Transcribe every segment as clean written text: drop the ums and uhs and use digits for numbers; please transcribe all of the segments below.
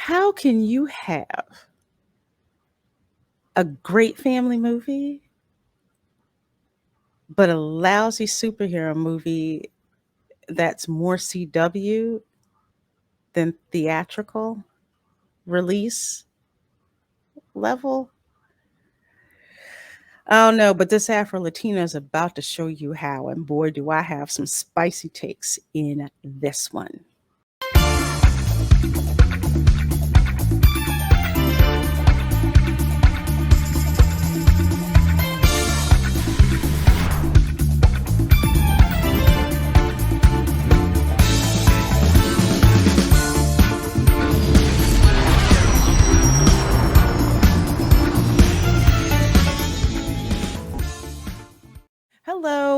How can you have a great family movie, but a lousy superhero movie that's more CW than theatrical release level? I don't know, but this Afro Latina is about to show you how, and boy, do I have some spicy takes in this one.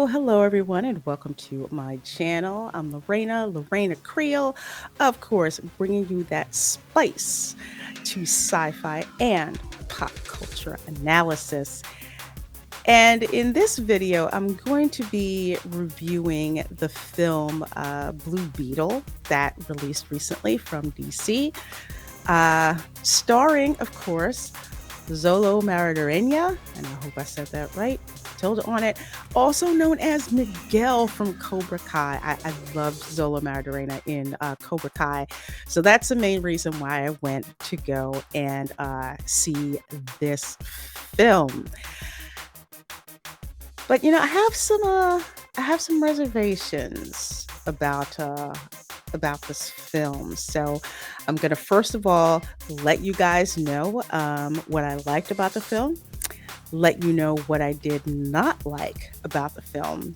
Hello everyone, and welcome to my channel. I'm Reina Creole, of course, bringing you that spice to sci-fi and pop culture analysis. And in this video, I'm going to be reviewing the film Blue Beetle that released recently from DC, starring, of course, Xolo Mariduena, and I hope I said that right, tilde on it, also known as Miguel from Cobra Kai. I loved Xolo Mariduena in Cobra Kai, so that's the main reason why I went to go and see this film. But I have some reservations about this film. So I'm gonna first of all let you guys know what I liked about the film, let you know what I did not like about the film,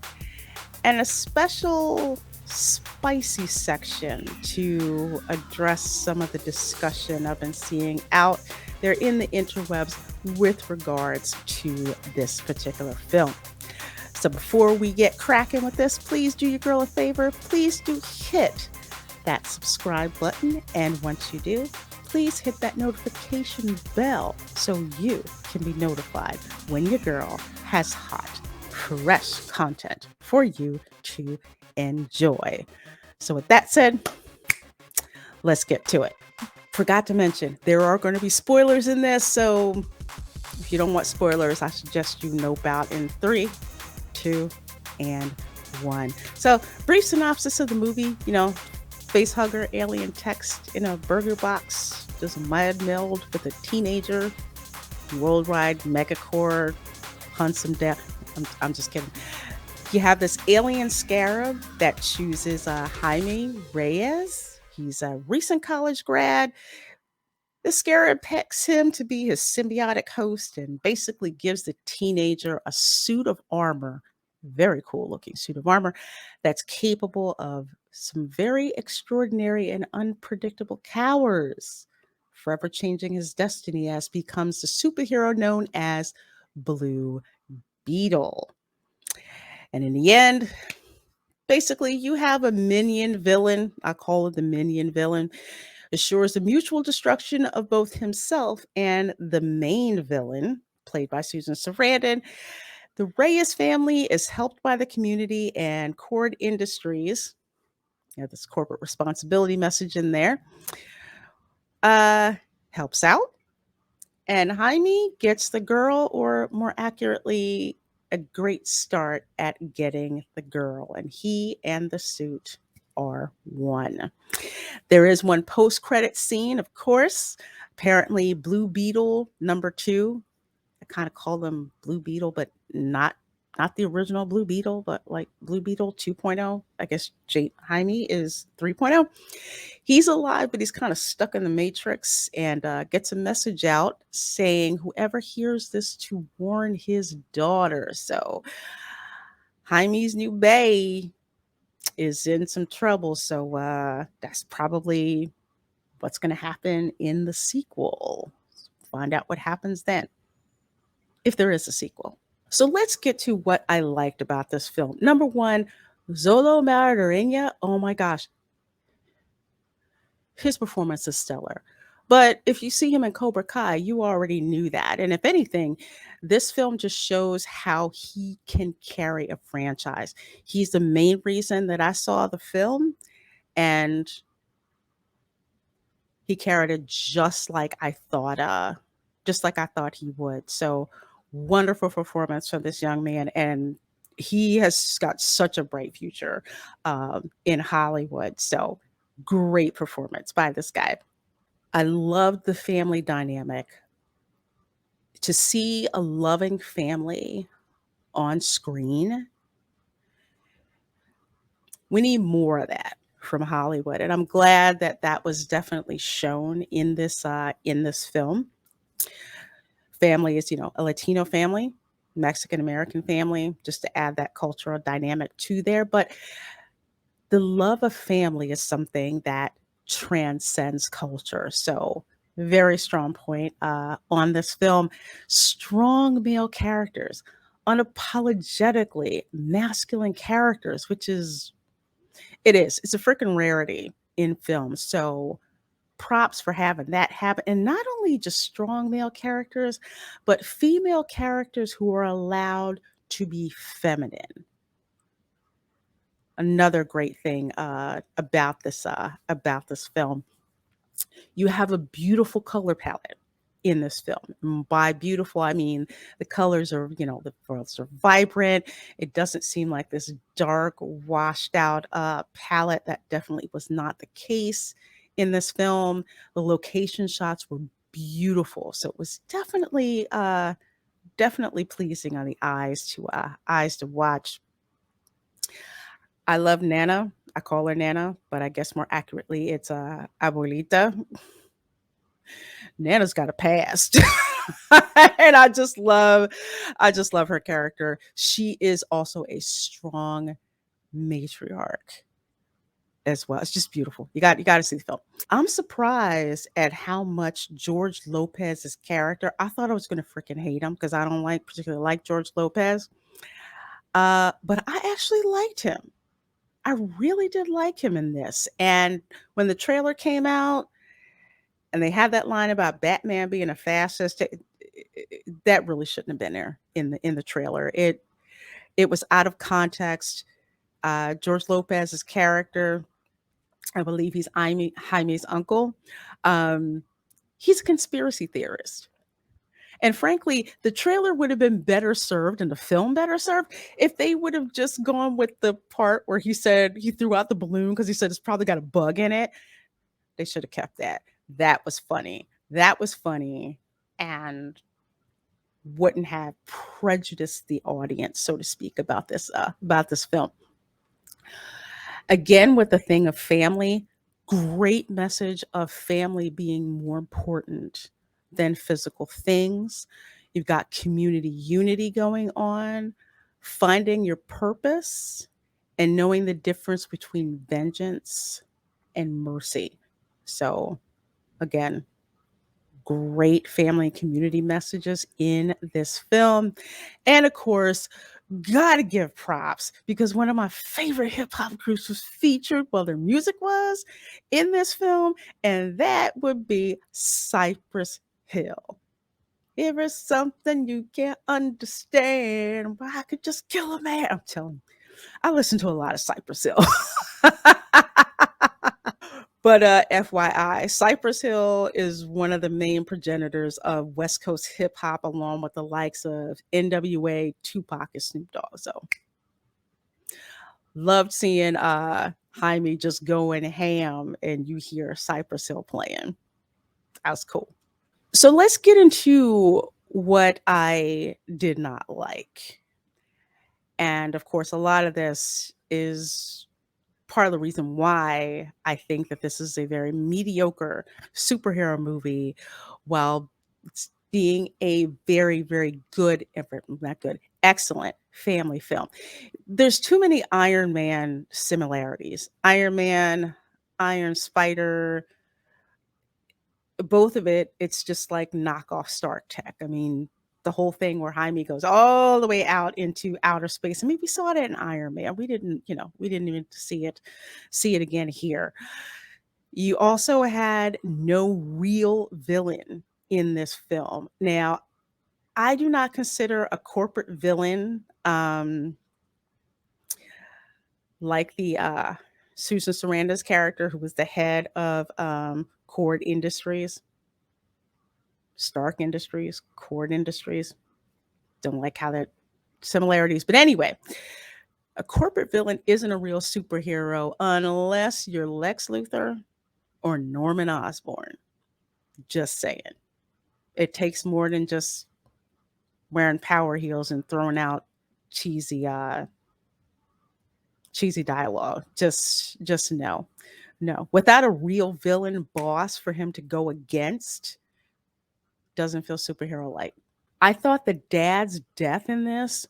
and a special spicy section to address some of the discussion I've been seeing out there in the interwebs with regards to this particular film. So before we get cracking with this, please do your girl a favor. Please do hit that subscribe button. And once you do, please hit that notification bell so you can be notified when your girl has hot, fresh content for you to enjoy. So with that said, let's get to it. Forgot to mention, there are going to be spoilers in this. So if you don't want spoilers, I suggest you nope out in 3, 2, and 1. So, brief synopsis of the movie, face hugger alien text in a burger box, just mud meld with a teenager, worldwide megacore hunts him down. I'm just kidding. You have this alien scarab that chooses Jaime Reyes. He's a recent college grad. The scarab picks him to be his symbiotic host and basically gives the teenager a suit of armor, very cool looking suit of armor, that's capable of some very extraordinary and unpredictable powers, forever changing his destiny as becomes the superhero known as Blue Beetle. And in the end, basically, you have a minion villain. I call it the minion villain. Assures the mutual destruction of both himself and the main villain, played by Susan Sarandon. The Reyes family is helped by the community and Cord Industries. This corporate responsibility message in there. Helps out. And Jaime gets the girl, or more accurately, a great start at getting the girl. And he and the suit are one. There is one post-credit scene, of course. Apparently, Blue Beetle #2. I kind of call them Blue Beetle, but not the original Blue Beetle, but like Blue Beetle 2.0. I guess Jaime is 3.0. He's alive, but he's kind of stuck in the Matrix and gets a message out saying whoever hears this to warn his daughter. So Jaime's new bae is in some trouble. So that's probably what's going to happen in the sequel. Find out what happens then, if there is a sequel. So let's get to what I liked about this film. Number one, Xolo Mariduena. Oh my gosh. His performance is stellar. But if you see him in Cobra Kai, you already knew that. And if anything, this film just shows how he can carry a franchise. He's the main reason that I saw the film. And He carried it just like I thought he would. So wonderful performance from this young man, and he has got such a bright future in Hollywood. So great performance by this guy. I love the family dynamic. To see a loving family on screen, we need more of that from Hollywood, and I'm glad that that was definitely shown in this film. Family is, a Latino family, Mexican American family, just to add that cultural dynamic to there. But the love of family is something that transcends culture. So, very strong point on this film. Strong male characters, unapologetically masculine characters, which is, it's a freaking rarity in film. So, props for having that happen. And not only just strong male characters, but female characters who are allowed to be feminine. Another great thing about this film, you have a beautiful color palette in this film. And by beautiful, I mean the colors are, the colors are vibrant. It doesn't seem like this dark, washed out palette. That definitely was not the case in this film. The location shots were beautiful, so it was definitely pleasing on the eyes to watch. I love Nana. I call her Nana, but I guess more accurately, it's Abuelita. Nana's got a past. And I just love her character. She is also a strong matriarch as well. It's just beautiful. You got to see the film. I'm surprised at how much George Lopez's character. I thought I was going to freaking hate him because I don't particularly like George Lopez. But I actually liked him. I really did like him in this. And when the trailer came out, and they had that line about Batman being a fascist, that really shouldn't have been there in the trailer. It was out of context. George Lopez's character, I believe he's Jaime's uncle. Um, he's a conspiracy theorist. And frankly, the trailer would have been better served and the film better served if they would have just gone with the part where he said he threw out the balloon because he said it's probably got a bug in it. They should have kept that. That was funny. That was funny and wouldn't have prejudiced the audience, so to speak, about this film. Again, with the thing of family, great message of family being more important than physical things. You've got community unity going on, finding your purpose, and knowing the difference between vengeance and mercy. So, again, great family and community messages in this film. And of course, gotta give props because one of my favorite hip hop groups was featured, well, their music was in this film, and that would be Cypress Hill. If it's something you can't understand, well, I could just kill a man. I'm telling you, I listen to a lot of Cypress Hill. But FYI, Cypress Hill is one of the main progenitors of West Coast hip hop, along with the likes of NWA, Tupac, and Snoop Dogg. So loved seeing Jaime just going ham and you hear Cypress Hill playing. That was cool. So let's get into what I did not like. And of course, a lot of this is part of the reason why I think that this is a very mediocre superhero movie, while being a very, very good, not good, excellent family film. There's too many Iron Man similarities. Iron Man, Iron Spider, both of it's just like knockoff Star Trek. I mean, the whole thing where Jaime goes all the way out into outer space. I mean, we saw that in Iron Man. We didn't even see it again here. You also had no real villain in this film. Now, I do not consider a corporate villain like the Susan Sarandon's character, who was the head of Cord Industries, Stark Industries, Cord Industries. Don't like how that similarities. But anyway, a corporate villain isn't a real superhero unless you're Lex Luthor or Norman Osborn. Just saying. It takes more than just wearing power heels and throwing out cheesy cheesy dialogue. Just no. No. Without a real villain boss for him to go against, doesn't feel superhero like. I thought the dad's death in this,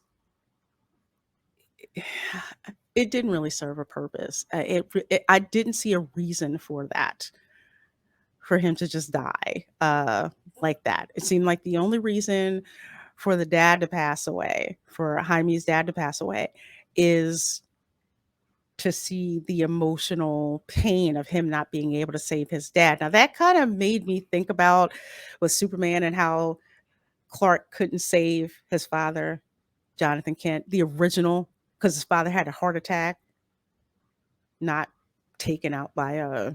it didn't really serve a purpose. I didn't see a reason for that, for him to just die like that. It seemed like the only reason for the dad to pass away, for Jaime's dad to pass away, is to see the emotional pain of him not being able to save his dad. Now that kind of made me think about with Superman and how Clark couldn't save his father, Jonathan Kent, the original, because his father had a heart attack, not taken out by a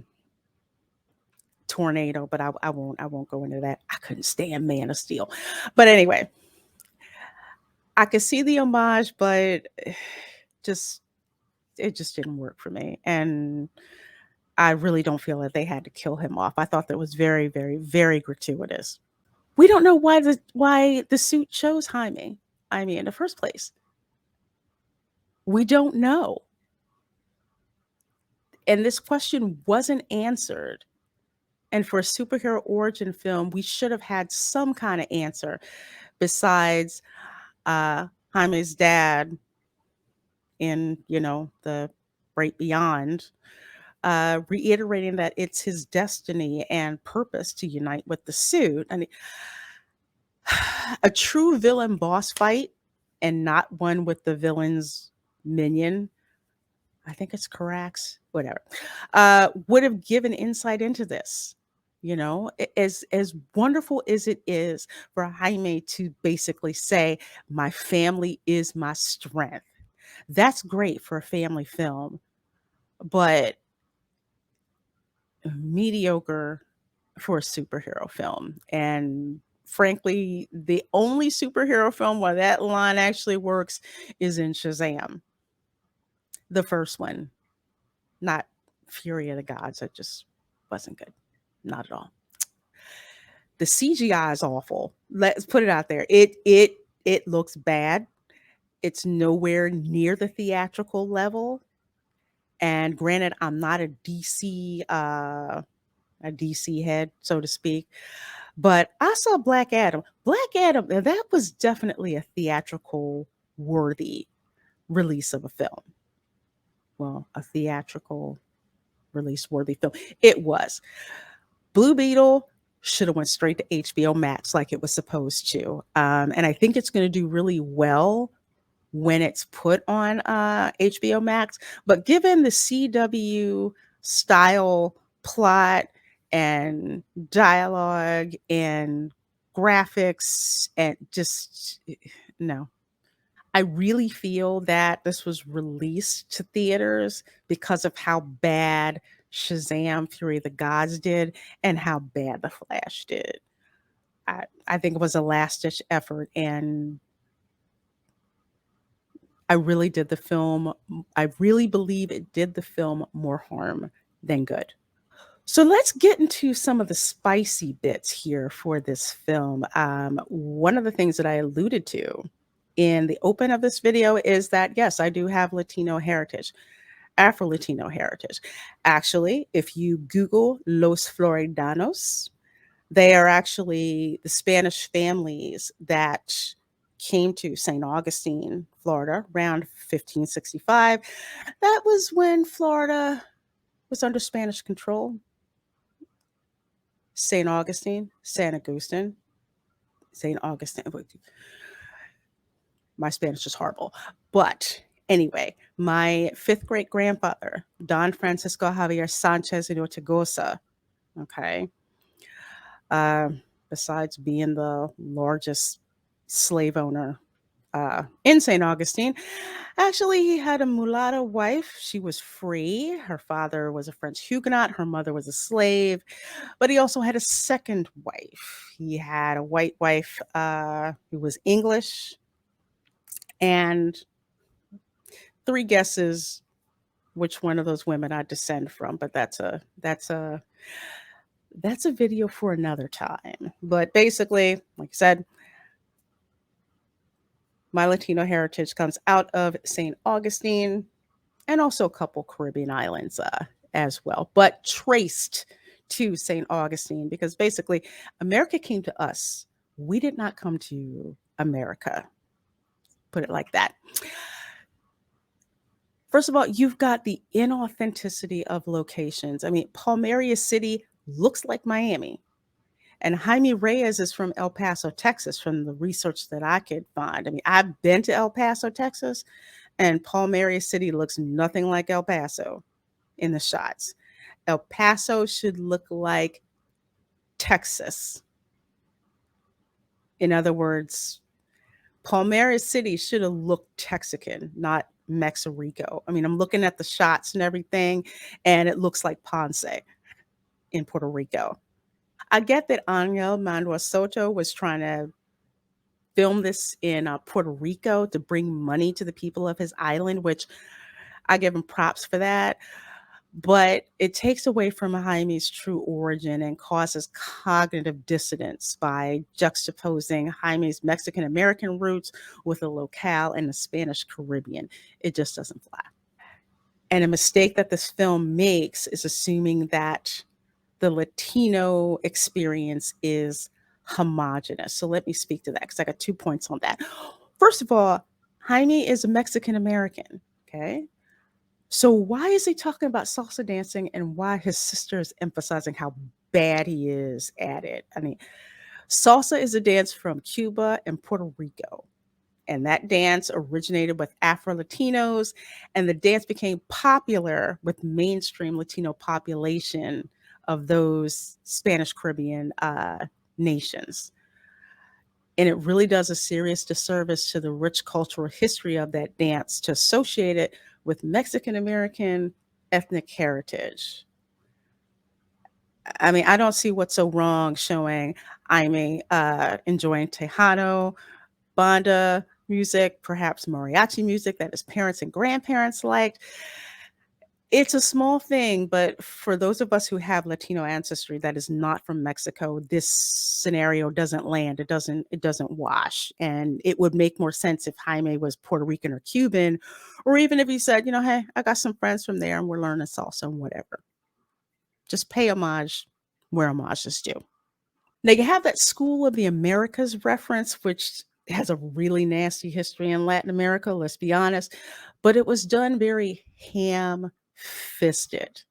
tornado. But I won't go into that. I couldn't stand Man of Steel. But anyway, I could see the homage, but just it just didn't work for me. And I really don't feel that they had to kill him off. I thought that was very, very, very gratuitous. We don't know why the suit chose Jaime. I mean, in the first place, we don't know. And this question wasn't answered. And for a superhero origin film, we should have had some kind of answer besides Jaime's dad in, the Great Beyond, reiterating that it's his destiny and purpose to unite with the suit. I mean, a true villain boss fight and not one with the villain's minion, I think it's Carax, whatever, would have given insight into this. As wonderful as it is for Jaime to basically say, "My family is my strength." That's great for a family film, but mediocre for a superhero film. And frankly, the only superhero film where that line actually works is in Shazam, the first one, not Fury of the Gods. That just wasn't good. Not at all. The CGI is awful. Let's put it out there. It looks bad. It's nowhere near the theatrical level. And granted, I'm not a DC head, so to speak. But I saw Black Adam. Black Adam, that was definitely a theatrical worthy release of a film. Well, a theatrical release worthy film. It was. Blue Beetle should have went straight to HBO Max like it was supposed to. And I think it's going to do really well when it's put on HBO Max. But given the CW style plot and dialogue and graphics and just no. I really feel that this was released to theaters because of how bad Shazam Fury of the Gods did and how bad The Flash did. I think it was a last ditch effort, and I really believe it did the film more harm than good. So let's get into some of the spicy bits here for this film. One of the things that I alluded to in the open of this video is that, yes, I do have Latino heritage, Afro-Latino heritage. Actually, if you Google Los Floridanos, they are actually the Spanish families that came to St. Augustine, Florida, around 1565. That was when Florida was under Spanish control. St. Augustine, San Agustin, St. Augustine. My Spanish is horrible. But anyway, my fifth great grandfather, Don Francisco Javier Sanchez de Ortigosa, okay, uh, besides being the largest slave owner in St. Augustine. Actually, he had a mulatto wife. She was free. Her father was a French Huguenot. Her mother was a slave. But he also had a second wife. He had a white wife who was English, and three guesses which one of those women I descend from. But that's a video for another time. But basically, like I said, my Latino heritage comes out of St. Augustine and also a couple Caribbean islands as well, but traced to St. Augustine because basically America came to us. We did not come to America. Put it like that. First of all, you've got the inauthenticity of locations. I mean, Palmyra City looks like Miami. And Jaime Reyes is from El Paso, Texas, from the research that I could find. I mean, I've been to El Paso, Texas, and Palmyra City looks nothing like El Paso in the shots. El Paso should look like Texas. In other words, Palmyra City should have looked Texican, not Mexico. I mean, I'm looking at the shots and everything, and it looks like Ponce in Puerto Rico. I get that Angel Manuel Soto was trying to film this in Puerto Rico to bring money to the people of his island, which I give him props for that. But it takes away from Jaime's true origin and causes cognitive dissonance by juxtaposing Jaime's Mexican American roots with a locale in the Spanish Caribbean. It just doesn't fly. And a mistake that this film makes is assuming that the Latino experience is homogenous. So let me speak to that because I got 2 points on that. First of all, Jaime is a Mexican American. Okay. So why is he talking about salsa dancing and why his sister is emphasizing how bad he is at it? I mean, salsa is a dance from Cuba and Puerto Rico. And that dance originated with Afro Latinos, and the dance became popular with mainstream Latino population of those Spanish Caribbean nations. And it really does a serious disservice to the rich cultural history of that dance to associate it with Mexican American ethnic heritage. I mean, I don't see what's so wrong showing Aime enjoying Tejano, banda music, perhaps mariachi music that his parents and grandparents liked. It's a small thing, but for those of us who have Latino ancestry that is not from Mexico, this scenario doesn't land. It doesn't wash. And it would make more sense if Jaime was Puerto Rican or Cuban, or even if he said, hey, I got some friends from there and we're learning salsa and whatever. Just pay homage where homage is due. Now you have that School of the Americas reference, which has a really nasty history in Latin America, let's be honest, but it was done very ham-fisted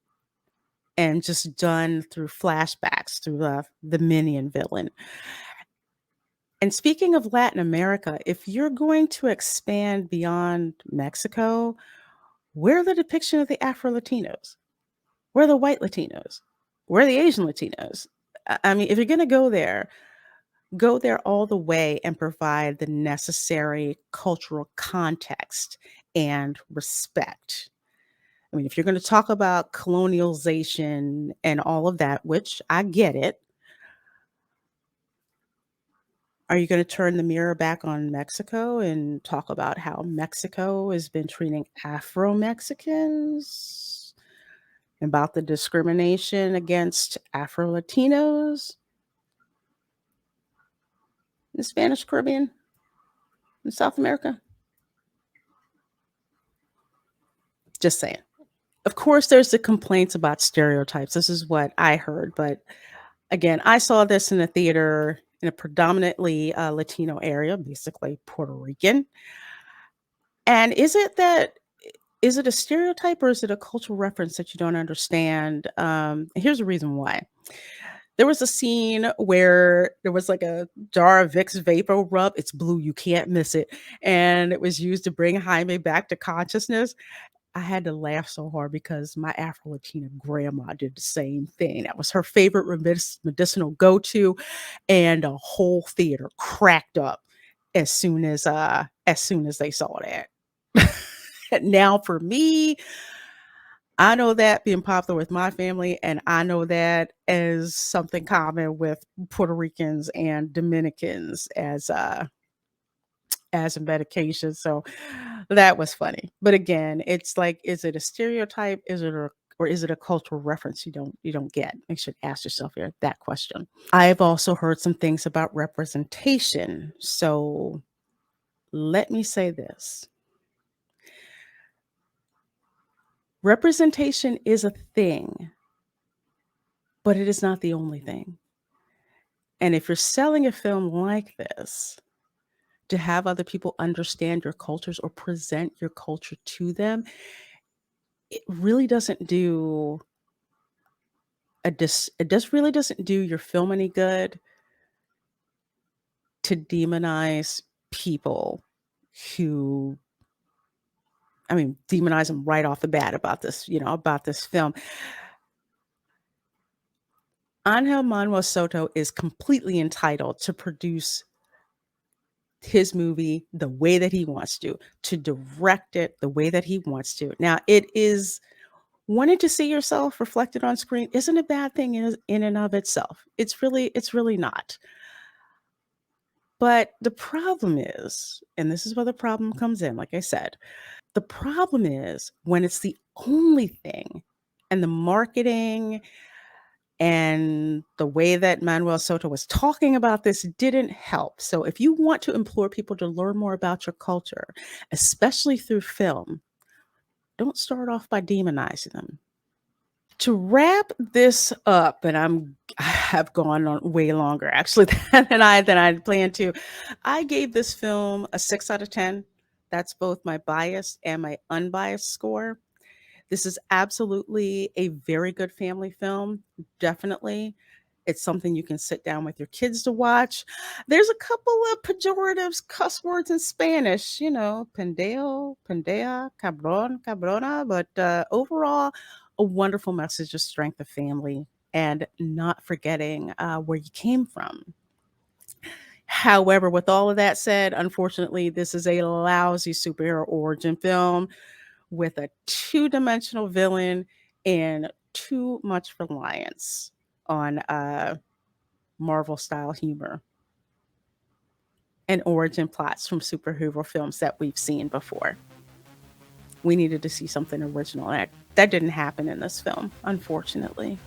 and just done through flashbacks through the minion villain. And speaking of Latin America, if you're going to expand beyond Mexico, where are the depiction of the Afro Latinos? Where are the white Latinos? Where are the Asian Latinos? I mean, if you're going to go there all the way and provide the necessary cultural context and respect. I mean, if you're going to talk about colonialization and all of that, which I get it, are you going to turn the mirror back on Mexico and talk about how Mexico has been treating Afro Mexicans, about the discrimination against Afro Latinos in the Spanish Caribbean in South America? Just saying. Of course, there's the complaints about stereotypes. This is what I heard, but again, I saw this in a theater in a predominantly Latino area, basically Puerto Rican. And is it a stereotype or is it a cultural reference that you don't understand? Here's the reason why. There was a scene where there was like a jar of Vicks Vapor Rub. It's blue, you can't miss it. And it was used to bring Jaime back to consciousness. I had to laugh so hard because my Afro Latina grandma did the same thing. That was her favorite medicinal go to, and the whole theater cracked up as soon as they saw that. Now for me, I know that being popular with my family, and I know that as something common with Puerto Ricans and Dominicans as a medication. So that was funny. But again, it's like, is it a stereotype? Is it a or is it a cultural reference you don't get? You should ask yourself here that question. I've also heard some things about representation. So let me say this. Representation is a thing, but it is not the only thing. And if you're selling a film like this, to have other people understand your cultures or present your culture to them, it really doesn't do it just really doesn't do your film any good to demonize people who, I mean, demonize them right off the bat about this, about this film. Angel Manuel Soto is completely entitled to produce his movie the way that he wants to direct it the way that he wants to. Now, it is wanting to see yourself reflected on screen isn't a bad thing in and of itself. It's really not. But the problem is, and this is where the problem comes in, like I said, the problem is when it's the only thing and the marketing and the way that Manuel Soto was talking about this didn't help. So if you want to implore people to learn more about your culture, especially through film, don't start off by demonizing them. To wrap this up, and I have gone on way longer actually than I planned to. I gave this film a 6 out of 10. That's both my biased and my unbiased score. This is absolutely a very good family film, definitely. It's something you can sit down with your kids to watch. There's a couple of pejoratives, cuss words in Spanish, pendeo, pendea, cabron, cabrona, but overall, a wonderful message of strength of family and not forgetting where you came from. However, with all of that said, unfortunately, this is a lousy superhero origin film with a two-dimensional villain and too much reliance on Marvel style humor and origin plots from superhero films that we've seen before. We needed to see something original. That didn't happen in this film, unfortunately.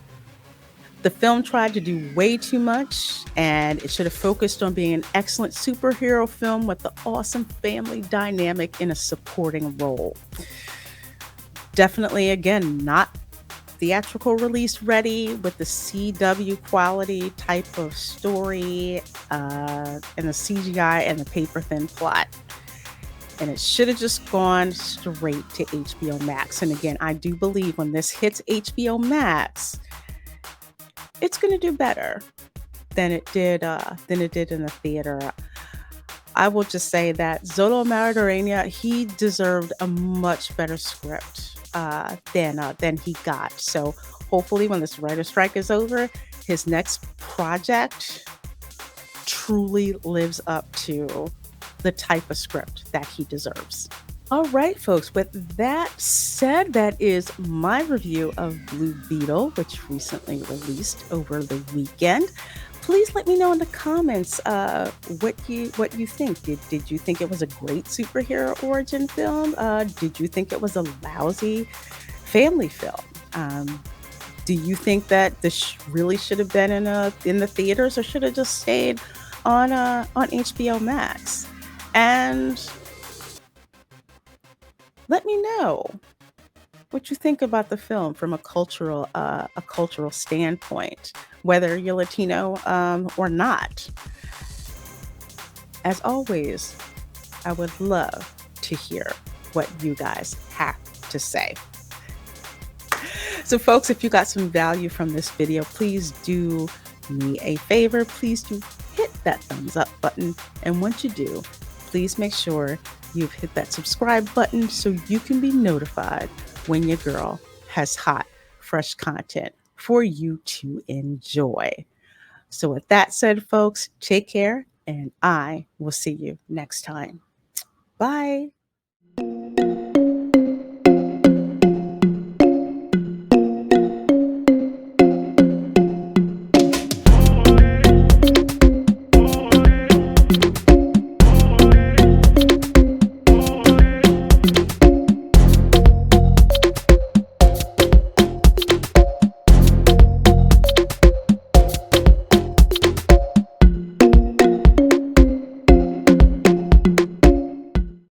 The film tried to do way too much, and it should have focused on being an excellent superhero film with the awesome family dynamic in a supporting role. Definitely, again, not theatrical release ready with the CW quality type of story and the CGI and the paper thin plot. And it should have just gone straight to HBO Max. And again, I do believe when this hits HBO Max, it's going to do better than it did in the theater. I will just say that Xolo Mariduena, he deserved a much better script than he got. So hopefully when this writer's strike is over, his next project truly lives up to the type of script that he deserves. All right, folks, with that said, that is my review of Blue Beetle, which recently released over the weekend. Please let me know in the comments what you think. Did you think it was a great superhero origin film? Did you think it was a lousy family film? Do you think that this really should have been in the theaters, or should have just stayed on HBO Max? And let me know what you think about the film from a cultural standpoint, whether you're Latino or not. As always, I would love to hear what you guys have to say. So folks, if you got some value from this video, please do me a favor. Please do hit that thumbs up button. And once you do, please make sure you've hit that subscribe button so you can be notified when your girl has hot, fresh content for you to enjoy. So with that said, folks, take care and I will see you next time. Bye.